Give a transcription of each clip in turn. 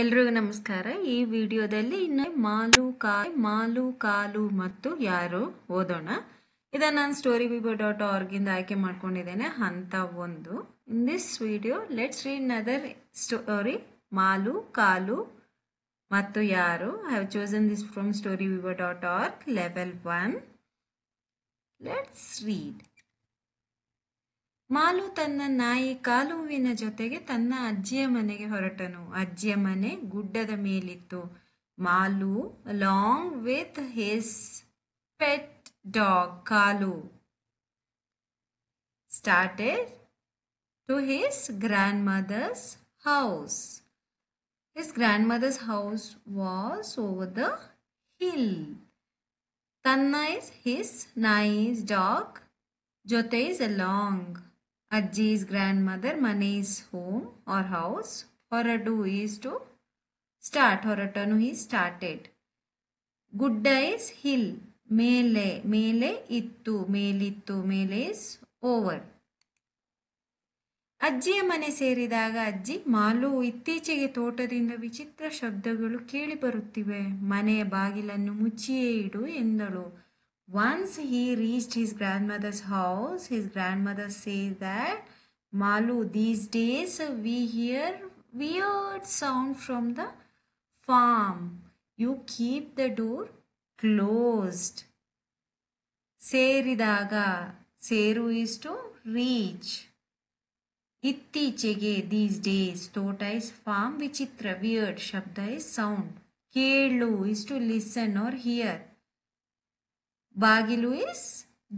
ಎಲ್ರಿಗೂ ನಮಸ್ಕಾರ. ಈ ವಿಡಿಯೋದಲ್ಲಿ ಇನ್ನು ಮಾಲು ಕಾಲು ಮತ್ತು ಯಾರು ಓದೋಣ. ಇದನ್ನು ನಾನು storybibo.org ಇಂದ ಆಯ್ಕೆ ಮಾಡ್ಕೊಂಡಿದ್ದೇನೆ. ಹಂತ 1. In this video let's read another story, Malu Kalu ಮತ್ತು ಯಾರು. I have chosen this from storybibo.org level 1. Let's read. Malu ತನ್ನ ನಾಯಿ ಕಾಲುವಿನ ಜೊತೆಗೆ ತನ್ನ ಅಜ್ಜಿಯ ಮನೆಗೆ ಹೊರಟನು. ಅಜ್ಜಿಯ ಮನೆ ಗುಡ್ಡದ ಮೇಲಿತ್ತು. Malu along with his pet dog Kalu started to his grandmother's house. His grandmother's house was over the hill. Tanna is his, Nai's dog, Jote is along. Ajji is grandmother, Mane is home or house. Horadu is to start, Horatanu he started. Gudda is hill, Mele ittu, Mele is over. ಅಜ್ಜಿಯ ಮನೆ ಸೇರಿದಾಗ ಅಜ್ಜಿ, ಮಾಲು, ಇತ್ತೀಚೆಗೆ ತೋಟದಿಂದ ವಿಚಿತ್ರ ಶಬ್ದಗಳು ಕೇಳಿ ಬರುತ್ತಿವೆ. ಮನೆಯ ಬಾಗಿಲನ್ನು ಮುಚ್ಚಿಯೇ ಇಡು ಎಂದಳು. Once he reached his grandmother's house, his grandmother said that, Malu, these days we hear weird sound from the farm. You keep the door closed. ಸೇರಿದಾಗ, ಸೇರು is to reach. ಇತ್ತೀಚೆಗೆ these days, ತೋಟ is farm, ವಿಚಿತ್ರ weird, ಶಬ್ದ is sound, ಕೇಳು is to listen or hear, ಬಾಗಿಲು is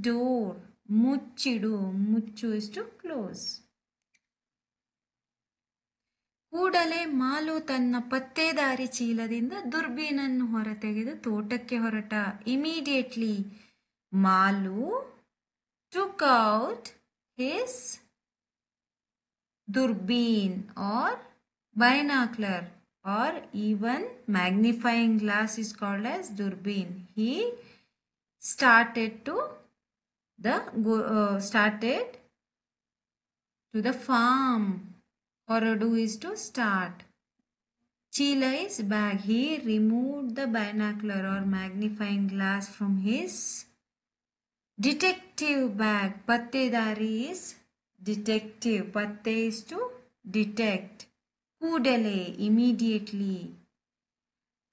door, ಮುಚ್ಚಿಡು ಮುಚ್ಚು is to close. ಕೂಡಲೇ ಮಾಲು ತನ್ನ ಪತ್ತೇದಾರಿ ಚೀಲದಿಂದ ದುರ್ಬೀನನ್ನು ಹೊರತೆಗೆದು ತೋಟಕ್ಕೆ ಹೊರಟ. Immediately mall took out his durbin or binocular, or even magnifying glass is called as durbin. He started to the farm. Horadu is to start. Chila is bag. He removed the binocular or magnifying glass from his detective bag. Pattedari is detective. Patte is to detect. ಕೂಡಲೇ immediately.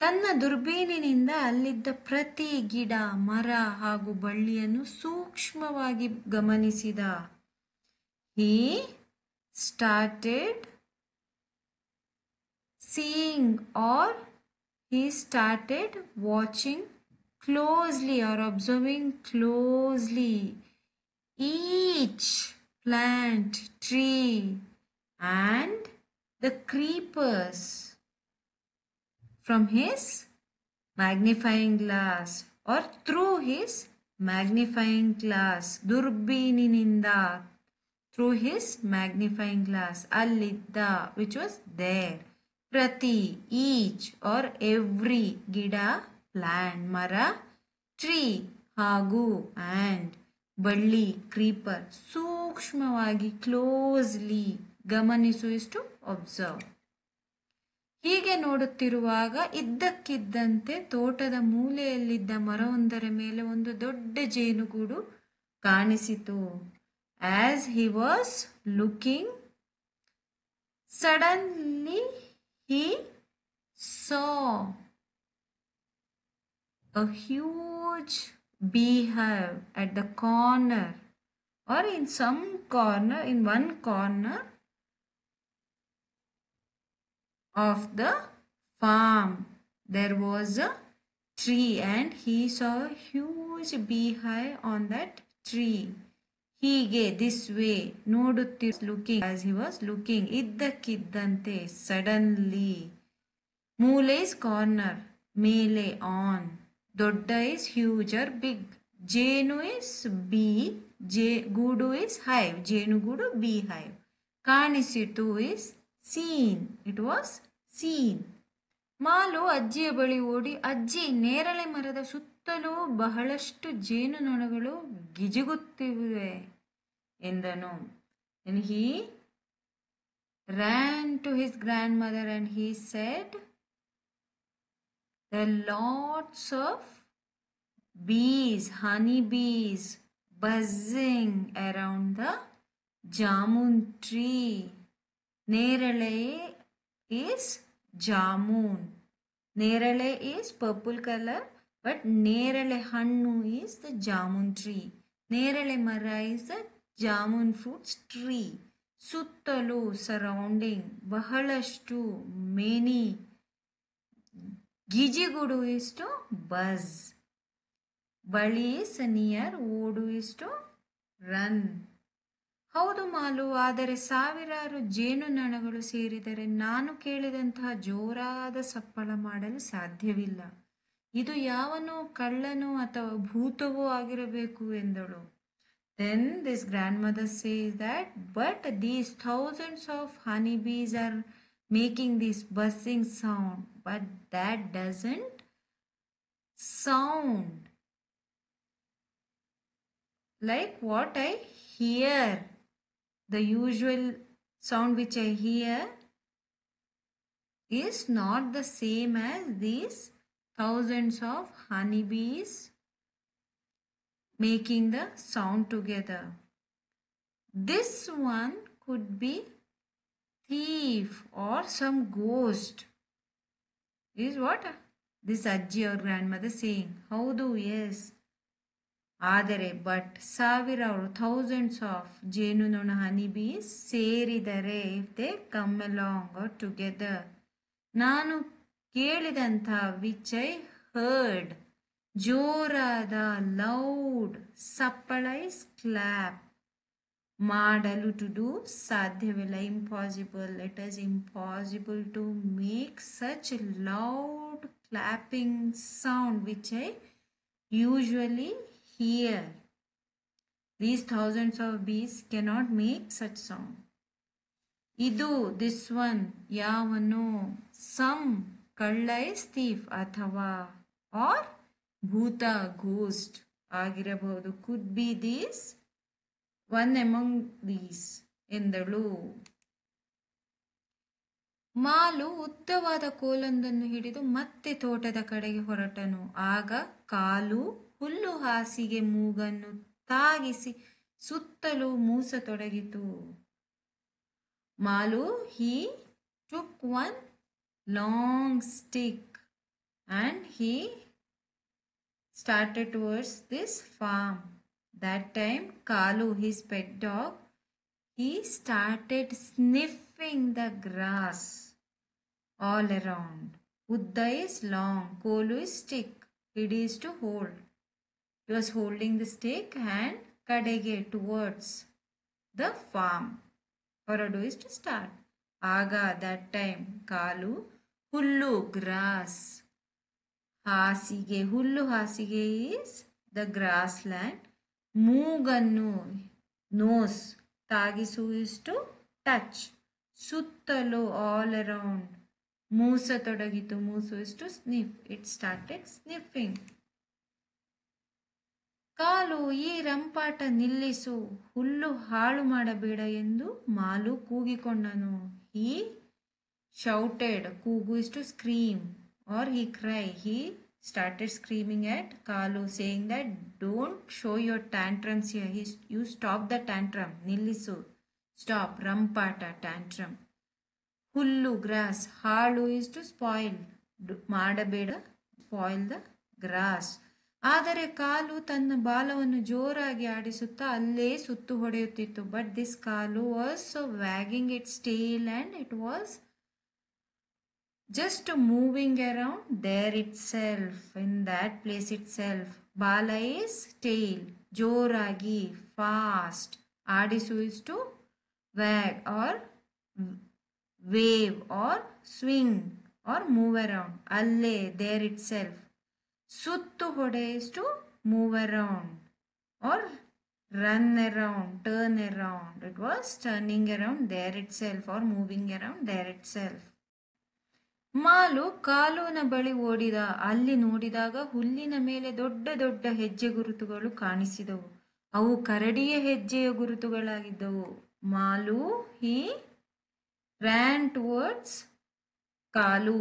ತನ್ನ ದುರ್ಬೀನಿನಿಂದ ಅಲ್ಲಿದ್ದ ಪ್ರತಿ ಗಿಡ, ಮರ ಹಾಗೂ ಬಳ್ಳಿಯನ್ನು ಸೂಕ್ಷ್ಮವಾಗಿ ಗಮನಿಸಿದ. He started seeing, or he started watching closely or observing closely each plant, tree and the creepers from his magnifying glass or through his magnifying glass. ದುರ್ಬೀನಿನಿಂದ through his magnifying glass, ಅಲ್ಲಿದ್ದ which was there, ಪ್ರತಿ each or every, ಗಿಡ plant, ಮರ tree ಹಾಗೂ and ಬಳ್ಳಿ creeper, ಸೂಕ್ಷ್ಮವಾಗಿ closely ಗಮನಿಸು ಇಷ್ಟು observe. ಹೀಗೆ ನೋಡುತ್ತಿರುವಾಗ ಇದ್ದಕ್ಕಿದ್ದಂತೆ ತೋಟದ ಮೂಲೆಯಲ್ಲಿದ್ದ ಮರವೊಂದರ ಮೇಲೆ ಒಂದು ದೊಡ್ಡ ಜೇನುಗೂಡು ಕಾಣಿಸಿತು. As he was looking, suddenly he saw a huge beehive at the corner, or in some corner, in one corner of the farm there was a tree, and he saw a huge beehive on that tree. ಹೀಗೆ this way looking, as he was looking, ಇದ್ದಕ್ಕಿದ್ದಂತೆ suddenly, ಮೂಲೆ is corner, ಮೇಲೆ on, ದೊಡ್ಡ is huge or big, ಜೇನು is bee, ಗೂಡು is hive, ಜೇನುಗೂಡು beehive, ಕಾಣಿಸಿತು is seen, it was seen. ಮಾಲು ಅಜ್ಜಿಯ ಬಳಿ ಓಡಿ, ಅಜ್ಜಿ, ನೇರಳೆ ಮರದ ಸುತ್ತಲೂ ಬಹಳಷ್ಟು ಜೇನುನೊಣಗಳು ಗಿಜುಗುತ್ತಿವೆ ಎಂದನು. And he ran to his grandmother and he said, there are lots of bees, honey bees, buzzing around the jamun tree. Nerale is jamun. Nerale is purple color, but Nerale hannu is the jamun tree. Nerale mara is the jamun fruits tree. Suttalu surrounding, bahalashtu, many. Gijigudu is to buzz. Bali is near, odu is to run. ಹೌದು ಮಾಲು, ಆದರೆ ಸಾವಿರಾರು ಜೇನುನೊಣಗಳು ಸೇರಿದರೆ ನಾನು ಕೇಳಿದಂತಹ ಜೋರಾದ ಸಪ್ಪಳ ಮಾಡಲು ಸಾಧ್ಯವಿಲ್ಲ. ಇದು ಯಾವನೋ ಕಳ್ಳನೋ ಅಥವಾ ಭೂತವೋ ಆಗಿರಬೇಕು ಎಂದಳು. Then this grandmother says that, but these thousands of honeybees are making this buzzing sound, but that doesn't sound like what I hear. The usual sound which I hear is not the same as these thousands of honeybees making the sound together. This one could be thief or some ghost, is what this Ajji or grandmother saying. Haudu, yes. ಆದರೆ but ಸಾವಿರಾರು thousands of ಜೇನುನೊಣ honeybees ಸೇರಿದರೆ if they come along are together, ನಾನು ಕೇಳಿದಂಥ which I heard, ಜೋರಾದ loud ಸಪ್ಪಳ is clap, ಮಾಡಲು to do ಸಾಧ್ಯವಿಲ್ಲ, impossible, it is impossible to make such loud clapping sound which I usually hear. These thousands of bees cannot make such sound. Idu, this one, yavano, some, kalla is thief, athava, or bhuta, ghost, agirabodu, could be this, one among these, ಎಂದಳು. ಮಾಲು ಉದ್ದವಾದ ಕೋಲೊಂದನ್ನು ಹಿಡಿದು ಮತ್ತೆ ತೋಟದ ಕಡೆಗೆ ಹೊರಟನು. ಆಗ ಕಾಲು ಹುಲ್ಲು ಹಾಸಿಗೆ ಮೂಗನ್ನು ತಾಗಿಸಿ ಸುತ್ತಲೂ ಮೂಸತೊಡಗಿತು. ಮಾಲು, he took one long stick and he started towards this farm. That time Kalu, his pet dog, he started sniffing the grass all around. Udda is long, Kolu is stick, it is to hold. He was holding the stick and kadege towards the farm. Horadu is to start. Aga, that time Kalu, hullu, grass, hasige, hullu hasige is the grassland, moogannu, nose, tagisu is to touch, suttalu, all around, moosa todagitu, moosu is to sniff, it started sniffing. ಕಾಲು, ಈ ರಂಪಾಟ ನಿಲ್ಲಿಸು, ಹುಲ್ಲು ಹಾಳು ಮಾಡಬೇಡ ಎಂದು ಮಾಲು ಕೂಗಿಕೊಂಡನು. He shouted, ಕೂಗು is to scream or he cry. He started screaming at Kalu, saying that don't show your tantrums here. You stop the tantrum. Nillisu, stop, rampata, tantrum. Hullu, grass. Halu is to spoil. Madabeda, spoil the grass. ಆದರೆ ಕಾಲು ತನ್ನ ಬಾಲವನ್ನು ಜೋರಾಗಿ ಆಡಿಸುತ್ತಾ ಅಲ್ಲೇ ಸುತ್ತು ಹೊಡೆಯುತ್ತಿತ್ತು. But this Kalu was wagging its tail and it was just moving around there itself, in that place itself. Bala is tail, joragi, fast. Adisu is to wag or wave or swing or move around. Alle, there itself. Suttu hode is to move around or run around, turn around. It was turning around there itself or moving around there itself. ಮಾಲು ಕಾಲುವಿನ ಬಳಿ ಓಡಿದ. ಅಲ್ಲಿ ನೋಡಿದಾಗ ಹುಲ್ಲಿನ ಮೇಲೆ ದೊಡ್ಡ ದೊಡ್ಡ ಹೆಜ್ಜೆ ಗುರುತುಗಳು ಕಾಣಿಸಿದವು. ಅವು ಕರಡಿಯ ಹೆಜ್ಜೆಯ ಗುರುತುಗಳಾಗಿದ್ದವು. ಮಾಲು, he ran towards ಕಾಲು.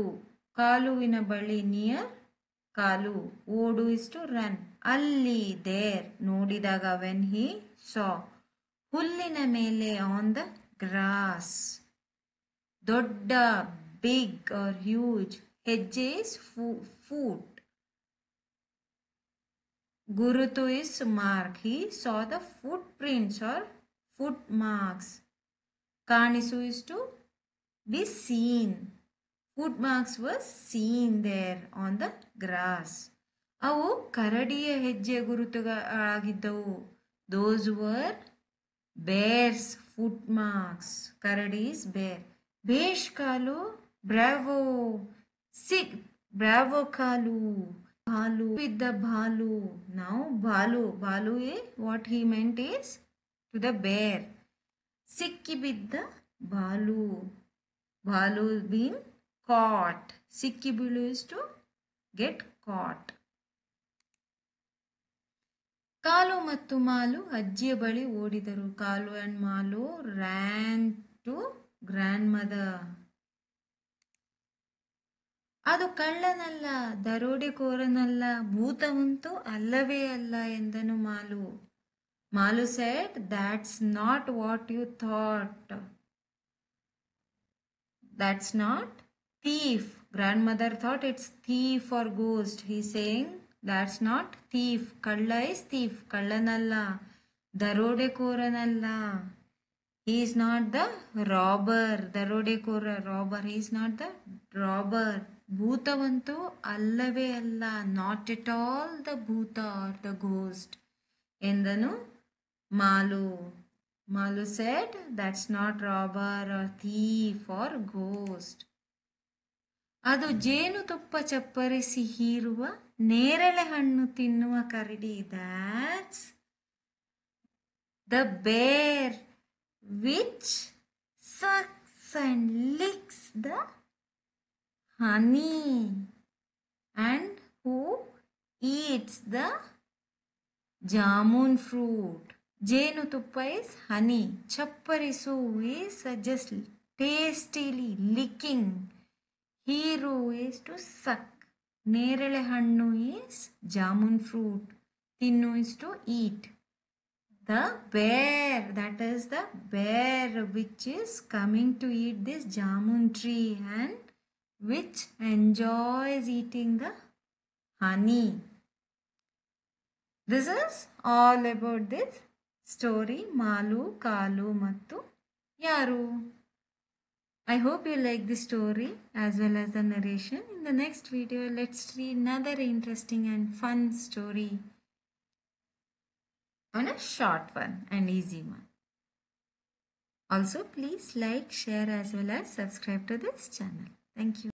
ಕಾಲುವಿನ ಬಳಿ, ನಿಯರ್ ಕಾಲು. ಓಡು is to run. ಅಲ್ಲಿ, there, ನೋಡಿದಾಗ, when he saw. ಹುಲ್ಲಿನ ಮೇಲೆ, on the grass. ದೊಡ್ಡ, big or huge. ಹೆಜ್ಜೆ is foot. ಗುರುತು is mark. He saw the footprints or foot marks. ಕಾಣಿಸು is to be seen. Foot marks were seen there on the grass. ಅವು ಕರಡಿಯ ಹೆಜ್ಜೆ ಗುರುತುಗಳಾಗಿದ್ದವು. Those were bear's foot marks. Karadi is bear. ಬೇಷ್ Kalu, bravo. ಸಿಕ್, bravo Kalu. ಭಾಲು with the bhalu. Now bhalu. Bhalu is what he meant is to the bear. ಸಿಕ್ಕಿ ಬಿದ್ದ Balu. Balu been caught. ಸಿಕ್ಕಿ ಬೀಳು is to get caught. ಕಾಲು ಮತ್ತು ಮಾಲು ಅಜ್ಜಿಯ ಬಳಿ ಓಡಿದರು. ಕಾಲು and mall ran to grandmother. ಅದು ಕಳ್ಳನಲ್ಲ, ದರೋಡೆಕೋರನಲ್ಲ, ಭೂತವಂತೂ ಅಲ್ಲವೇ ಅಲ್ಲ ಎಂದನು ಮಾಲು. ಮಾಲು said, that's not what you thought. That's not thief. Grandmother thought it's thief or ghost. He's saying that's not thief. Kalla is thief. ಕಳ್ಳನಲ್ಲ, ದರೋಡೆಕೋರನಲ್ಲ. He is not the robber. ದರೋಡೆಕೋರ, robber. He is not the robber. ಭೂತವಂತೂ ಅಲ್ಲವೇ ಅಲ್ಲ. Not at all the ಭೂತ or the ghost. ಎಂದನು ಮಾಲು. Malu said, that's not robber or thief or ghost. ಅದು ಜೇನುತುಪ್ಪ ಚಪ್ಪರಿಸಿ ಹೀರುವ ನೇರಳೆ ಹಣ್ಣು ತಿನ್ನುವ ಕರಡಿ. That's the bear which sucks and licks the honey and who eats the jamun fruit. ಜೇನುತುಪ್ಪ is honey. ಚಪ್ಪರಿಸು is just tastily licking. ಹೀರು is to suck. ನೇರಳೆ ಹಣ್ಣು is jamun fruit. ತಿನ್ನು is to eat. The bear, that is the bear which is coming to eat this jamun tree and which enjoys eating the honey. This is all about this story, ಮಾಲು, ಕಾಲು ಮತ್ತು ಯಾರು. I hope you like the story as well as the narration. In the next video, let's read another interesting and fun story on a short one and easy one. Also, please like, share as well as subscribe to this channel. Thank you.